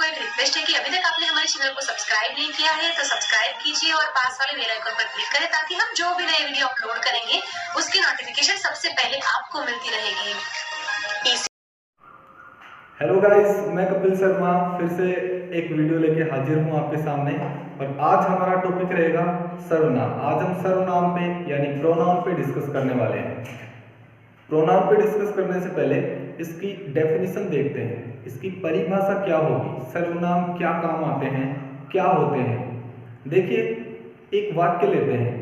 आपको एक रिक्वेस्ट है कि अभी तक आपने हमारे चैनल को सब्सक्राइब नहीं किया है तो सब्सक्राइब कीजिए और पास वाले बेल आइकन पर क्लिक करें ताकि हम जो भी नए वीडियो अपलोड करेंगे उसकी नोटिफिकेशन सबसे पहले आपको मिलती रहेगी। हेलो गाइस, मैं कपिल शर्मा फिर से एक वीडियो लेके हाजिर हूँ आपके सामने। और आज हमारा टॉपिक रहेगा सर्वनाम। आज हम सर्वनाम पे यानी प्रोनाउन पे डिस्कस करने वाले हैं। प्रोनाउन पे डिस्कस करने से पहले इसकी डेफिनेशन देखते हैं, इसकी परिभाषा क्या होगी, सर्वनाम क्या काम आते हैं, क्या होते हैं। देखिए, एक वाक्य लेते हैं,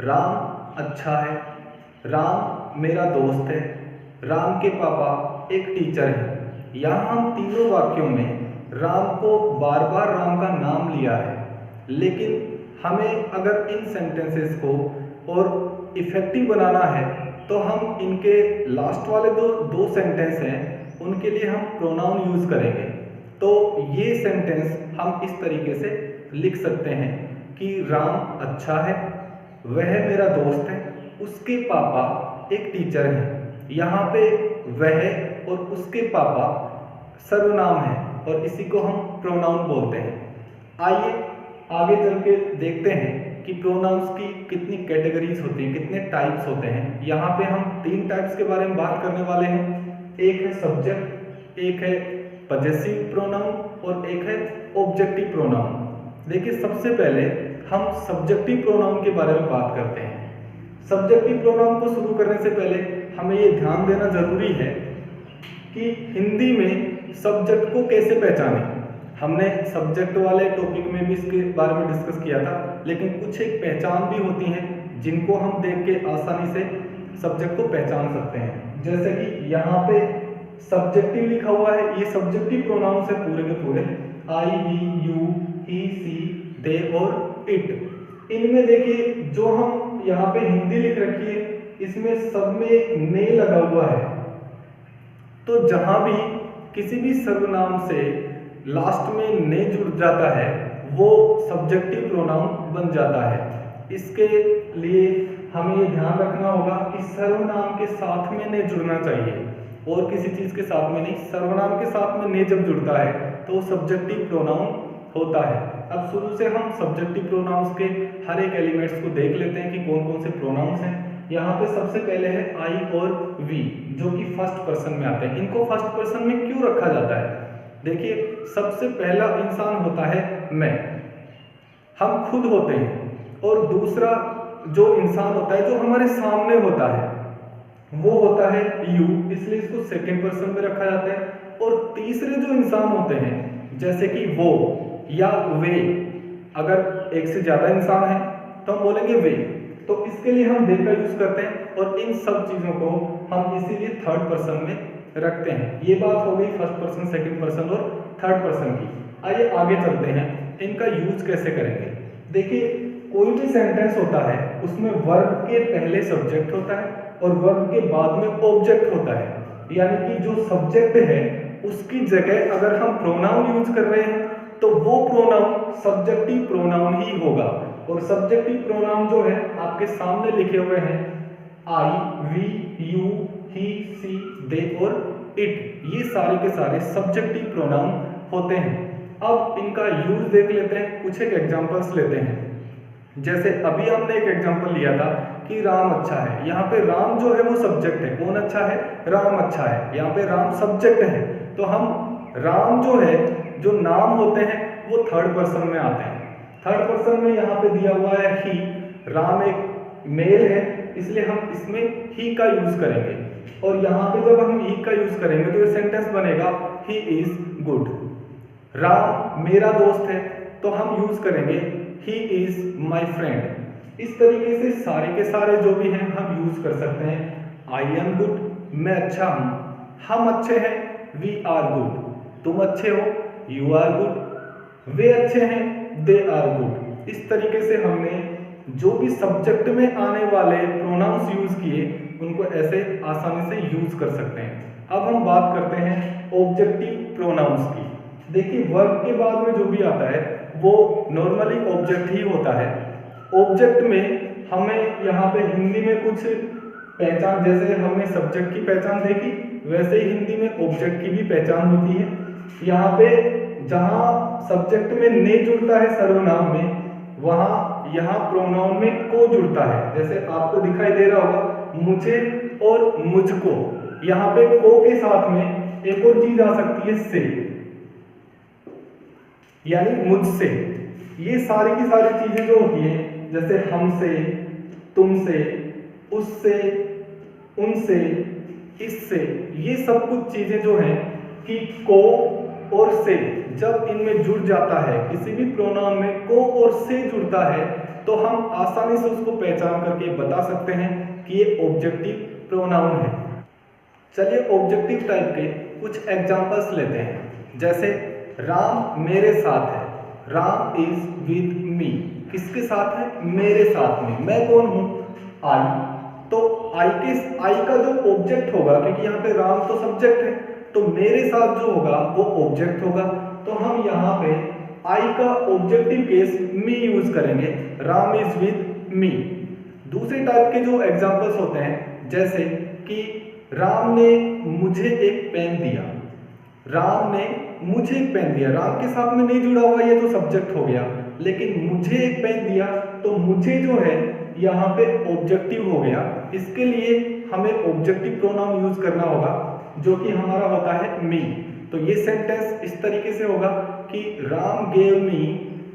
राम अच्छा है, राम मेरा दोस्त है, राम के पापा एक टीचर हैं। यहाँ हम तीनों वाक्यों में राम को बार बार राम का नाम लिया है, लेकिन हमें अगर इन सेंटेंसेस को और इफेक्टिव बनाना है तो हम इनके लास्ट वाले दो सेंटेंस हैं, उनके लिए हम प्रोनाउन यूज करेंगे। तो ये सेंटेंस हम इस तरीके से लिख सकते हैं कि राम अच्छा है, वह मेरा दोस्त है, उसके पापा एक टीचर हैं। यहाँ पे वह और उसके पापा सर्वनाम है और इसी को हम प्रोनाउन बोलते हैं। आइए आगे चल के देखते हैं कि प्रोनाउंस की कितनी कैटेगरीज होती हैं, कितने टाइप्स होते हैं। यहाँ पे हम 3 टाइप्स के बारे में बात करने वाले हैं। एक है सब्जेक्ट, एक है पजेसिव प्रोनाउन और एक है ऑब्जेक्टिव प्रोनाउन। देखिए, सबसे पहले हम सब्जेक्टिव प्रोनाउन के बारे में बात करते हैं। सब्जेक्टिव प्रोनाउन को शुरू करने से पहले हमें ये ध्यान देना जरूरी है कि हिंदी में सब्जेक्ट को कैसे पहचानें। हमने सब्जेक्ट वाले टॉपिक में भी इसके बारे में डिस्कस किया था, लेकिन कुछ एक पहचान भी होती हैं जिनको हम देख के आसानी से सब्जेक्ट को पहचान सकते हैं। जैसे कि यहाँ पे सब्जेक्टिव लिखा हुआ है, ये सब्जेक्टिव प्रोनाउन से पूरे के पूरे आई, वी, यू, ही, सी, दे और इट। इनमें देखिए, जो हम यहाँ पे हिंदी लिख रखी है इसमें सब में ने लगा हुआ है। तो जहां भी किसी भी सर्वनाम से लास्ट में ने जुड़ जाता है वो सब्जेक्टिव प्रोनाउन बन जाता है। इसके लिए हमें ये ध्यान रखना होगा कि सर्वनाम के साथ में ने जुड़ना चाहिए और किसी चीज के साथ में नहीं। सर्वनाम के साथ में ने जब जुड़ता है तो वो सब्जेक्टिव प्रोनाउन होता है। अब शुरू से हम सब्जेक्टिव प्रोनाउंस के हर एक एलिमेंट्स को देख लेते हैं कि कौन कौन से प्रोनाउंस हैं। यहाँ पे सबसे पहले है आई और वी, जो कि फर्स्ट पर्सन में आते हैं। इनको फर्स्ट पर्सन में क्यों रखा जाता है? देखिए, सबसे पहला इंसान होता है मैं, हम खुद होते हैं। और दूसरा जो इंसान होता है जो हमारे सामने होता है वो होता है यू, इसलिए इसको सेकंड पर्सन में रखा जाता है। और तीसरे जो इंसान होते हैं जैसे कि वो या वे, अगर एक से ज्यादा इंसान है तो हम बोलेंगे वे, तो इसके लिए हम दे का यूज करते हैं। और इन सब चीजों को हम इसीलिए थर्ड पर्सन में रखते हैं। ये बात हो गई फर्स्ट पर्सन, सेकंड पर्सन और थर्ड पर्सन की। आइए आगे चलते हैं, इनका यूज कैसे करेंगे। देखिए, कोई भी सेंटेंस होता है उसमें वर्ब के पहले सब्जेक्ट होता है और वर्ब के बाद में ऑब्जेक्ट होता है। यानी कि जो सब्जेक्ट है उसकी जगह अगर हम प्रोनाउन यूज कर रहे हैं तो वो प्रोनाउन सब्जेक्टिव प्रोनाउन ही होगा। और सब्जेक्टिव प्रोनाउन जो है आपके सामने लिखे हुए हैं, आई, वी, यू, ही, सी, दे और इट, ये सारे के सारे सब्जेक्टिव प्रोनाउन होते हैं। अब इनका यूज देख लेते हैं, कुछ एक एग्जांपल्स लेते हैं। जैसे अभी हमने एक एग्जांपल लिया था कि राम अच्छा है। यहाँ पे राम जो है वो सब्जेक्ट है। कौन अच्छा है? राम अच्छा है। यहाँ पे राम सब्जेक्ट है, तो हम राम जो है, जो नाम होते हैं वो थर्ड पर्सन में आते हैं। थर्ड पर्सन में यहाँ पे दिया हुआ है ही, राम एक मेल है इसलिए हम इसमें ही का यूज करेंगे। और यहाँ पे जब हम ही का यूज करेंगे तो ये सेंटेंस बनेगा ही इज गुड। राम मेरा दोस्त है तो हम यूज करेंगे ही इज माई फ्रेंड। इस तरीके से सारे के सारे जो भी हैं हम यूज कर सकते हैं। आई एम गुड, मैं अच्छा हूं। हम अच्छे हैं, वी आर गुड। तुम अच्छे हो, यू आर गुड। वे अच्छे हैं, दे आर गुड। इस तरीके से हमने जो भी सब्जेक्ट में आने वाले प्रोनाउंस यूज किए उनको ऐसे आसानी से यूज कर सकते हैं। अब हम बात करते हैं ऑब्जेक्टिव प्रोनाउंस की। देखिए, वर्ब के बाद में जो भी आता है वो नॉर्मली ऑब्जेक्ट ही होता है। ऑब्जेक्ट में हमें यहाँ पे हिंदी में कुछ पहचान, जैसे हमने सब्जेक्ट की पहचान देखी वैसे ही हिंदी में ऑब्जेक्ट की भी पहचान होती है। यहाँ पे जहां सब्जेक्ट में ने जुड़ता है सर्वनाम में, वहां यहां प्रोनाउन में को जुड़ता है। जैसे आपको दिखाई दे रहा होगा मुझे और मुझको, यहाँ पे को के साथ में एक और चीज आ सकती है से, यानी मुझसे। ये सारी की सारी चीजें जो होती हैं, जैसे हमसे, तुमसे, उससे, उनसे, इससे, ये सब कुछ चीजें जो हैं कि को और से जब इनमें जुड़ जाता है, किसी भी प्रोनाउन में को और से जुड़ता है, तो हम आसानी से उसको पहचान करके बता सकते हैं कि ये ऑब्जेक्टिव प्रोनाउन है। चलिए ऑब्जेक्टिव टाइप के कुछ एग्जांपल्स लेते हैं। जैसे राम मेरे साथ है, राम इज विद मी। किसके साथ है? मेरे साथ में। मैं कौन हूं? आई। तो आई का जो ऑब्जेक्ट होगा, क्योंकि यहाँ पे राम तो सब्जेक्ट है, तो मेरे साथ जो होगा वो ऑब्जेक्ट होगा। तो हम यहाँ पे आई का ऑब्जेक्टिव केस मी यूज करेंगे, राम इज विद मी। दूसरे टाइप के जो एग्जांपल्स होते हैं, जैसे कि राम ने मुझे एक पेन दिया, राम ने मुझे एक पेन दिया। राम के साथ में नहीं जुड़ा हुआ, ये तो सब्जेक्ट हो गया, लेकिन मुझे एक पेन दिया, तो मुझे जो है यहाँ पे ऑब्जेक्टिव हो गया। इसके लिए हमें ऑब्जेक्टिव प्रोनाउन यूज करना होगा, जो कि हमारा होता है मी। तो ये सेंटेंस इस तरीके से होगा कि राम गेव मी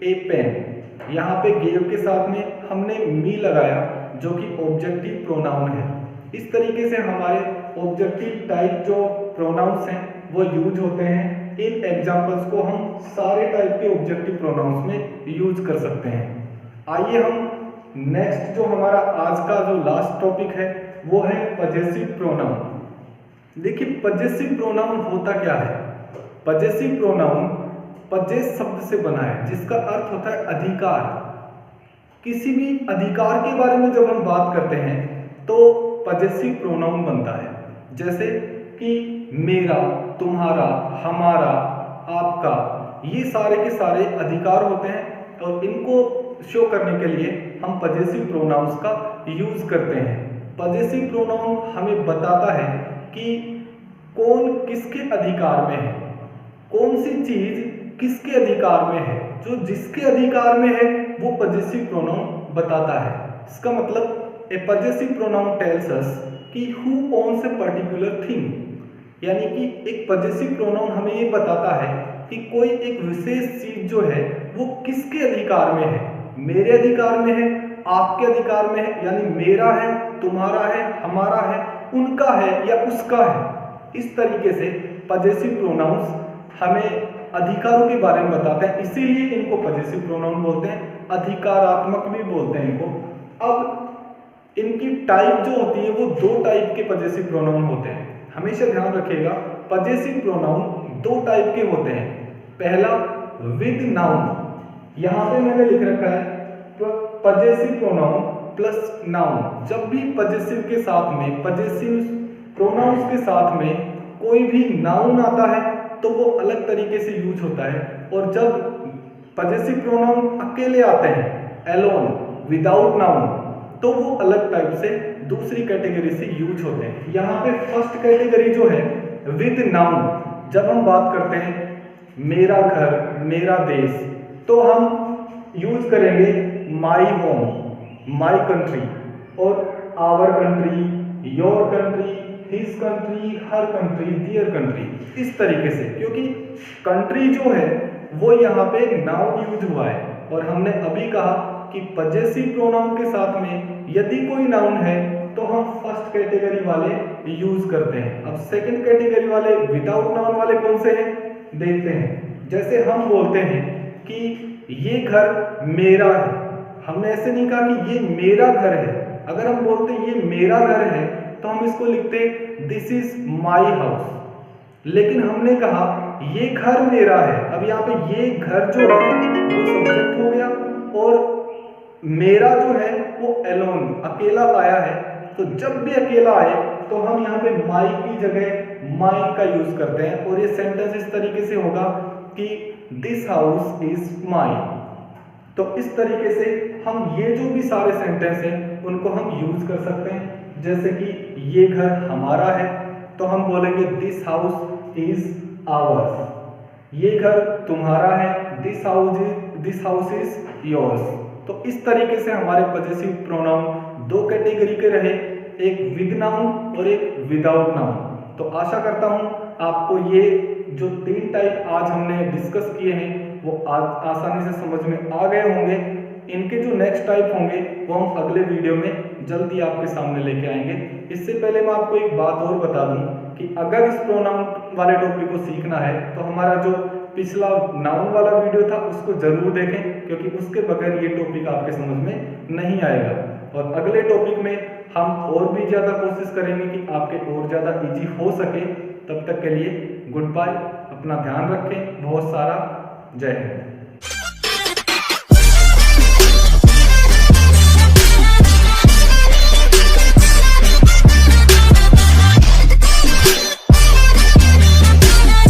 ए पेन। यहाँ पे गेव के साथ में हमने मी लगाया, जो कि ऑब्जेक्टिव प्रोनाउन है। इस तरीके से हमारे ऑब्जेक्टिव टाइप जो प्रोनाउंस हैं वो यूज होते हैं। इन एग्जांपल्स को हम सारे टाइप के ऑब्जेक्टिव प्रोनाउंस में यूज कर सकते हैं। आइए हम नेक्स्ट जो हमारा आज का जो लास्ट टॉपिक है वो है पजेसिव प्रोनाउन। देखिए पजेसिव प्रोनाउन होता क्या है? पजेसिव प्रोनाउन पजेस शब्द से बना है, जिसका अर्थ होता है अधिकार। किसी भी अधिकार के बारे में जब हम बात करते हैं तो पजेसिव प्रोनाउन बनता है। जैसे कि मेरा, तुम्हारा, हमारा, आपका, ये सारे के सारे अधिकार होते हैं, और इनको शो करने के लिए हम पजेसिव प्रोनाउंस का यूज करते हैं। पजेसिव प्रोनाउन हमें बताता है कि कौन किसके अधिकार में है, कौन सी चीज किसके अधिकार में है। जो जिसके अधिकार में है वो पजेसिव प्रोनाउन बताता है। इसका मतलब ए पजेसिव प्रोनाउन टेल्स अस कि who owns a particular thing, यानी कि एक पजेसिव प्रोनाउन हमें ये बताता है कि कोई एक विशेष चीज जो है वो किसके अधिकार में है। मेरे अधिकार में है, आपके अधिकार में है, यानी मेरा है, तुम्हारा है, हमारा है, उनका है या उसका है। इस तरीके से पजेसिव प्रोनाउंस हमें अधिकारों के बारे में बताते हैं, इसीलिए इनको पजेसिव प्रोनाउन बोलते हैं। अधिकारात्मक भी बोलते हैं इनको। अब इनकी टाइप जो होती है वो दो टाइप के पजेसिव प्रोनाउन होते हैं। हमेशा ध्यान रखिएगा, पजेसिव प्रोनाउन दो टाइप के होते हैं। पहला विद नाउन, यहाँ पे मैंने लिख रखा है पजेसिव प्रोनाउन प्लस नाउन। जब भी पजेसिव के साथ में, पजेसिव प्रोनाउंस के साथ में कोई भी नाउन आता है तो वो अलग तरीके से यूज होता है, और जब पजेसिव प्रोनाउन अकेले आते हैं, एलोन, विदाउट नाउन, तो वो अलग टाइप से दूसरी कैटेगरी से यूज होते हैं। यहाँ पे फर्स्ट कैटेगरी जो है विद नाउन, जब हम बात करते हैं मेरा घर, मेरा देश, तो हम यूज करेंगे माई होम, माई कंट्री, और our country, your country, his country, her country, their country, इस तरीके से। क्योंकि कंट्री जो है वो यहाँ पे नाउन यूज हुआ है, और हमने अभी कहा कि पजेसिव प्रोनाउन के साथ में यदि कोई नाउन है तो हम फर्स्ट कैटेगरी वाले यूज करते हैं। अब सेकंड कैटेगरी वाले विदाउट नाउन वाले कौन से हैं देखते हैं। जैसे हम बोलते हैं कि ये घर मेरा है, हमने ऐसे नहीं कहा कि ये मेरा घर है। अगर हम बोलते हैं ये मेरा घर है तो हम इसको लिखते दिस इज माई हाउस, लेकिन हमने कहा ये घर मेरा है। अब यहाँ पे ये घर जो है वो सब्जेक्ट हो गया, और मेरा जो है वो एलोन, अकेला आया है। तो जब भी अकेला आए तो हम यहाँ पे माई की जगह माइन का यूज करते हैं, और ये सेंटेंस इस तरीके से होगा कि दिस हाउस इज माइन। तो इस तरीके से हम ये जो भी सारे सेंटेंस हैं उनको हम यूज कर सकते हैं। जैसे कि ये घर हमारा है तो हम बोलेंगे दिस हाउस इज आवर्स। ये घर तुम्हारा है, दिस हाउस इज योर्स। तो इस तरीके से हमारे पजेसिव प्रोनाउन दो कैटेगरी के रहे, एक विद नाउन और एक विदाउट नाउन। तो आशा करता हूं आपको ये जो 3 टाइप आज हमने डिस्कस किए हैं वो आसानी से समझ में आ गए होंगे। इनके जो नेक्स्ट टाइप होंगे वो हम अगले वीडियो में जल्दी आपके सामने लेके आएंगे। इससे पहले मैं आपको एक बात और बता दूं कि अगर इस प्रोनाउन वाले टॉपिक को सीखना है तो हमारा जो पिछला नाउन वाला वीडियो था उसको जरूर देखें, क्योंकि उसके बगैर ये टॉपिक आपके समझ में नहीं आएगा। और अगले टॉपिक में हम और भी ज़्यादा कोशिश करेंगे कि आपके और ज़्यादा इजी हो सके। तब तक के लिए गुड बाय, अपना ध्यान रखें, बहुत सारा जय हिंद।